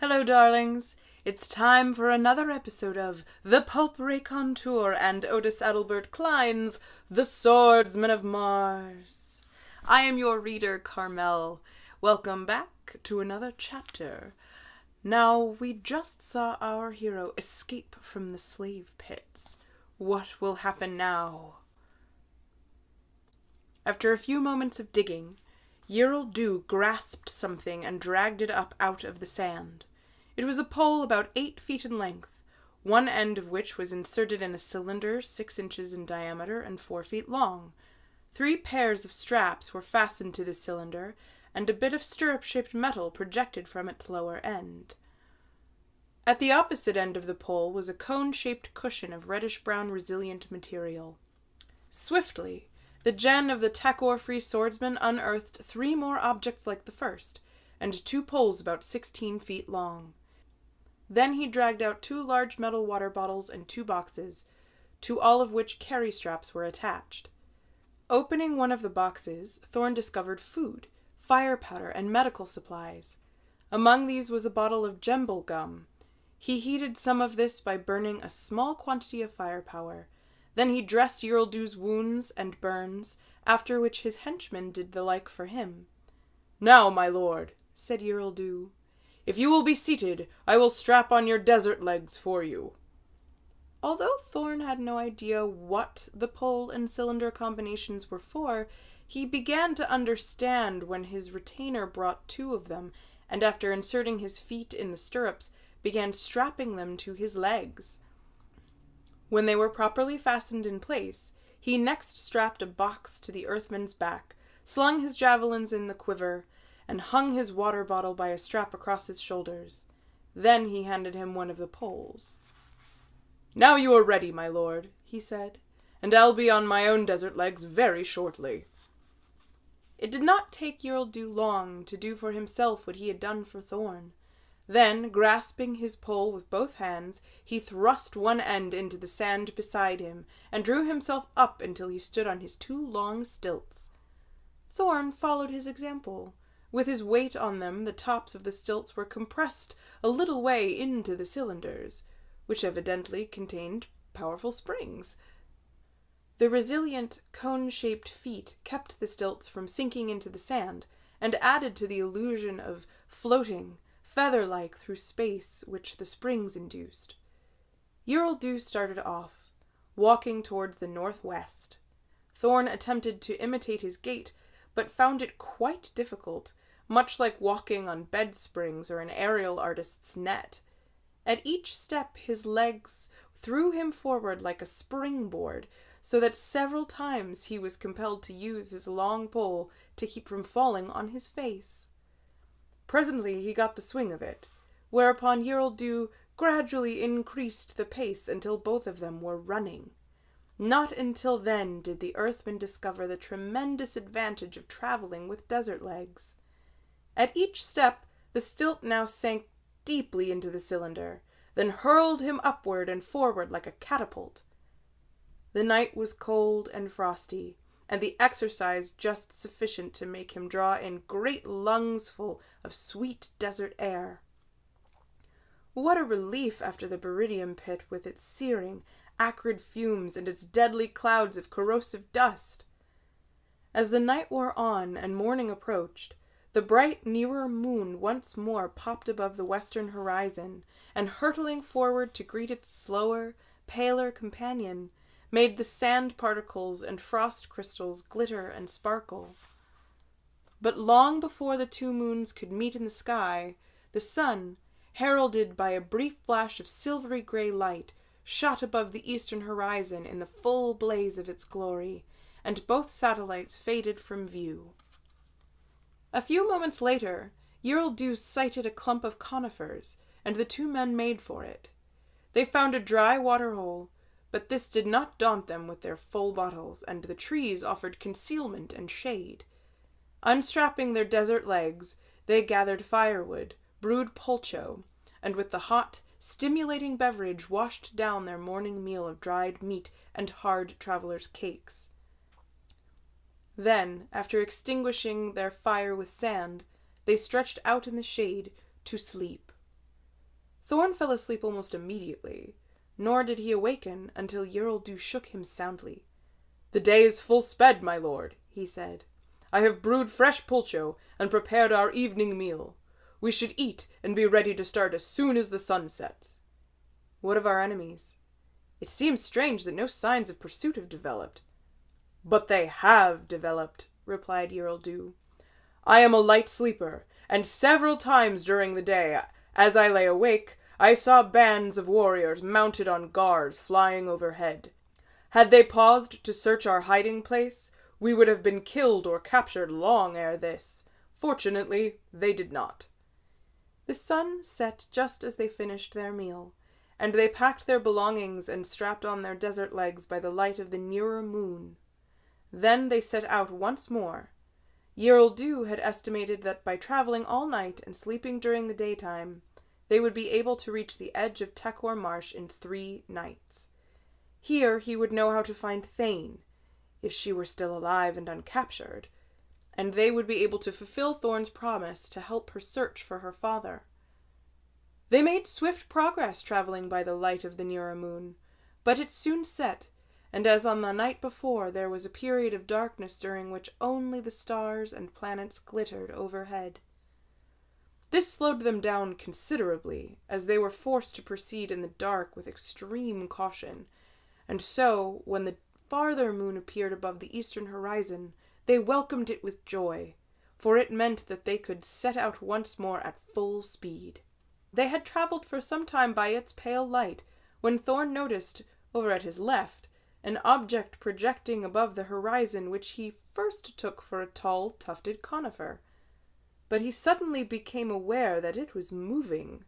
Hello, darlings. It's time for another episode of the Pulp, Raconteur and Otis Adelbert Klein's The Swordsman of Mars. I am your reader, Carmel. Welcome back to another chapter. Now, we just saw our hero escape from the slave pits. What will happen now? After a few moments of digging, Yerl grasped something and dragged it up out of the sand. It was a pole about 8 feet in length, one end of which was inserted in a cylinder 6 inches in diameter and 4 feet long. 3 pairs of straps were fastened to the cylinder, and a bit of stirrup-shaped metal projected from its lower end. At the opposite end of the pole was a cone-shaped cushion of reddish-brown resilient material. Swiftly, the gen of the Takor-free swordsman unearthed 3 more objects like the first, and 2 poles about 16 feet long. Then he dragged out 2 large metal water bottles and 2 boxes, to all of which carry straps were attached. Opening one of the boxes, Thorn discovered food, fire powder, and medical supplies. Among these was a bottle of jemble gum. He heated some of this by burning a small quantity of firepower. Then he dressed Yerl's wounds and burns, after which his henchman did the like for him. "Now, my lord," said Yerl, "if you will be seated, I will strap on your desert legs for you." Although Thorn had no idea what the pole and cylinder combinations were for, he began to understand when his retainer brought 2 of them, and after inserting his feet in the stirrups, began strapping them to his legs. When they were properly fastened in place, he next strapped a box to the earthman's back, slung his javelins in the quiver, and hung his water bottle by a strap across his shoulders. Then he handed him one of the poles. "Now you are ready, my lord," he said, "and I'll be on my own desert legs very shortly." It did not take Yerl long to do for himself what he had done for Thorn. Then, grasping his pole with both hands, he thrust one end into the sand beside him, and drew himself up until he stood on his 2 long stilts. Thorn followed his example. With his weight on them, the tops of the stilts were compressed a little way into the cylinders, which evidently contained powerful springs. The resilient, cone-shaped feet kept the stilts from sinking into the sand, and added to the illusion of floating, feather-like through space which the springs induced. Yerl started off, walking towards the northwest. Thorn attempted to imitate his gait, but found it quite difficult, much like walking on bed springs or an aerial artist's net. At each step his legs threw him forward like a springboard, so that several times he was compelled to use his long pole to keep from falling on his face. Presently he got the swing of it, whereupon Yerl gradually increased the pace until both of them were running. Not until then did the earthman discover the tremendous advantage of traveling with desert legs. At each step, the stilt now sank deeply into the cylinder, then hurled him upward and forward like a catapult. The night was cold and frosty, and the exercise just sufficient to make him draw in great lungsful of sweet desert air. What a relief after the baridium pit with its searing, acrid fumes and its deadly clouds of corrosive dust! As the night wore on and morning approached, the bright nearer moon once more popped above the western horizon, and hurtling forward to greet its slower, paler companion, made the sand particles and frost crystals glitter and sparkle. But long before the 2 moons could meet in the sky, the sun, heralded by a brief flash of silvery gray light, shot above the eastern horizon in the full blaze of its glory, and both satellites faded from view. A few moments later, Yerl sighted a clump of conifers, and the 2 men made for it. They found a dry water-hole, but this did not daunt them with their full bottles, and the trees offered concealment and shade. Unstrapping their desert legs, they gathered firewood, brewed pulcho, and with the hot, stimulating beverage washed down their morning meal of dried meat and hard travelers' cakes. Then, after extinguishing their fire with sand, they stretched out in the shade to sleep. Thorn fell asleep almost immediately, nor did he awaken until Yereldu shook him soundly. "The day is full sped, my lord," he said. "I have brewed fresh pulcho and prepared our evening meal. We should eat and be ready to start as soon as the sun sets." "What of our enemies? It seems strange that no signs of pursuit have developed." "But they have developed," replied Yereldu. "I am a light sleeper, and several times during the day, as I lay awake, I saw bands of warriors mounted on guards flying overhead. Had they paused to search our hiding place, we would have been killed or captured long ere this. Fortunately, they did not." The sun set just as they finished their meal, and they packed their belongings and strapped on their desert legs by the light of the nearer moon. Then they set out once more. Yereldu had estimated that by traveling all night and sleeping during the daytime, they would be able to reach the edge of Tekor Marsh in 3 nights. Here he would know how to find Thane, if she were still alive and uncaptured, and they would be able to fulfill Thorn's promise to help her search for her father. They made swift progress traveling by the light of the nearer moon, but it soon set, and as on the night before, there was a period of darkness during which only the stars and planets glittered overhead. This slowed them down considerably, as they were forced to proceed in the dark with extreme caution, and so, when the farther moon appeared above the eastern horizon, they welcomed it with joy, for it meant that they could set out once more at full speed. They had traveled for some time by its pale light, when Thorn noticed, over at his left, an object projecting above the horizon which he first took for a tall, tufted conifer. But he suddenly became aware that it was moving,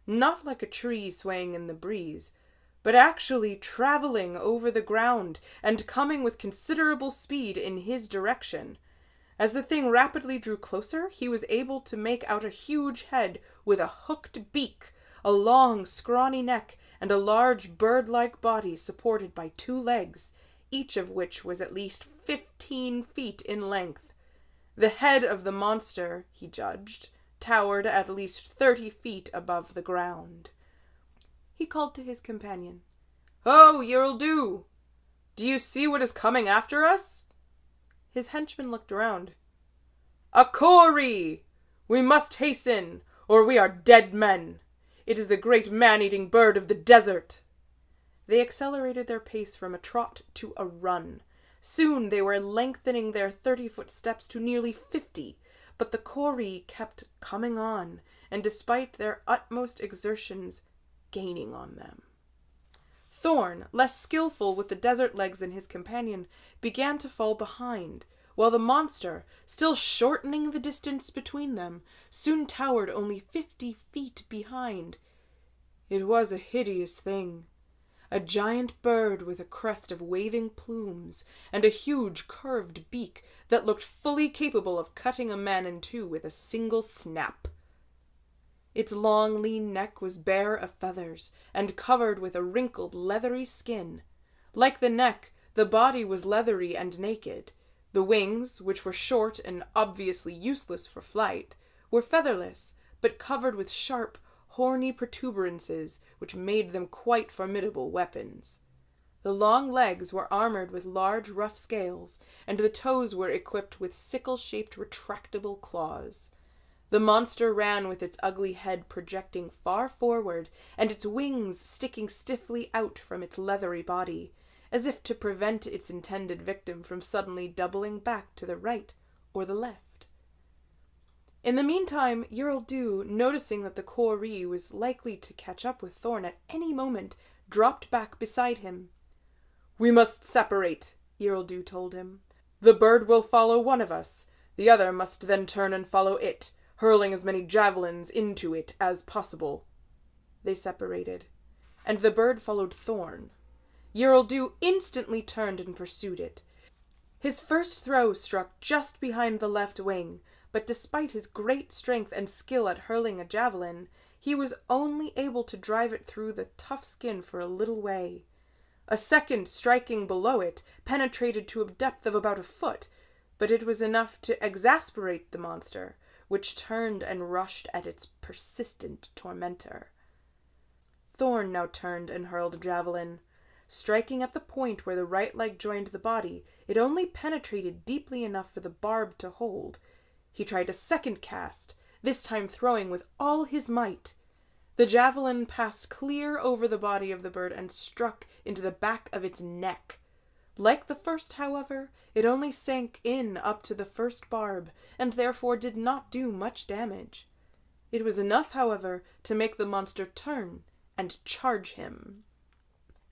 not like a tree swaying in the breeze, but actually traveling over the ground and coming with considerable speed in his direction. As the thing rapidly drew closer, he was able to make out a huge head with a hooked beak, a long, scrawny neck, and a large bird-like body supported by 2 legs, each of which was at least 15 feet in length. The head of the monster, he judged, towered at least 30 feet above the ground. He called to his companion. "Ho, Yereldu! Do you see what is coming after us?" His henchman looked around. "A Kori! We must hasten, or we are dead men. It is the great man-eating bird of the desert." They accelerated their pace from a trot to a run. Soon they were lengthening their 30-foot steps to nearly 50, but the Kori kept coming on, and despite their utmost exertions, gaining on them. Thorn, less skillful with the desert legs than his companion, began to fall behind, while the monster, still shortening the distance between them, soon towered only 50 feet behind. It was a hideous thing. A giant bird with a crest of waving plumes, and a huge curved beak that looked fully capable of cutting a man in 2 with a single snap. Its long, lean neck was bare of feathers, and covered with a wrinkled, leathery skin. Like the neck, the body was leathery and naked. The wings, which were short and obviously useless for flight, were featherless, but covered with sharp, horny protuberances, which made them quite formidable weapons. The long legs were armored with large, rough scales, and the toes were equipped with sickle-shaped retractable claws. The monster ran with its ugly head projecting far forward, and its wings sticking stiffly out from its leathery body, as if to prevent its intended victim from suddenly doubling back to the right or the left. In the meantime, Yereldu, noticing that the Kori was likely to catch up with Thorn at any moment, dropped back beside him. "We must separate," Yereldu told him. "The bird will follow one of us. The other must then turn and follow it, hurling as many javelins into it as possible." They separated, and the bird followed Thorn. Yereldu instantly turned and pursued it. His first throw struck just behind the left wing, but despite his great strength and skill at hurling a javelin, he was only able to drive it through the tough skin for a little way. A second striking below it penetrated to a depth of about a foot, but it was enough to exasperate the monster, which turned and rushed at its persistent tormentor. Thorn now turned and hurled a javelin. Striking at the point where the right leg joined the body, it only penetrated deeply enough for the barb to hold. He tried a second cast, this time throwing with all his might. The javelin passed clear over the body of the bird and struck into the back of its neck. Like the first, however, it only sank in up to the first barb, and therefore did not do much damage. It was enough, however, to make the monster turn and charge him.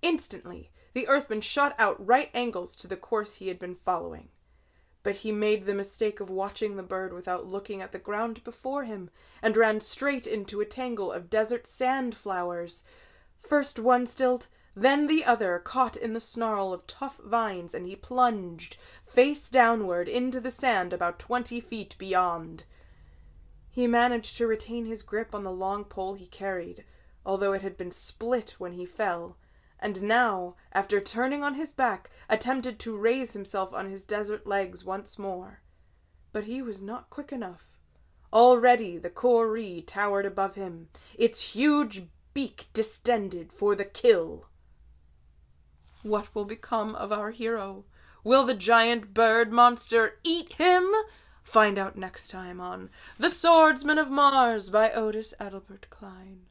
Instantly, the earthman shot out right angles to the course he had been following. But he made the mistake of watching the bird without looking at the ground before him, and ran straight into a tangle of desert sand flowers. First one stilt, then the other caught in the snarl of tough vines, and he plunged, face downward, into the sand about 20 feet beyond. He managed to retain his grip on the long pole he carried, although it had been split when he fell, and now, after turning on his back, attempted to raise himself on his desert legs once more. But he was not quick enough. Already the Coree towered above him, its huge beak distended for the kill. What will become of our hero? Will the giant bird monster eat him? Find out next time on The Swordsman of Mars by Otis Adelbert Klein.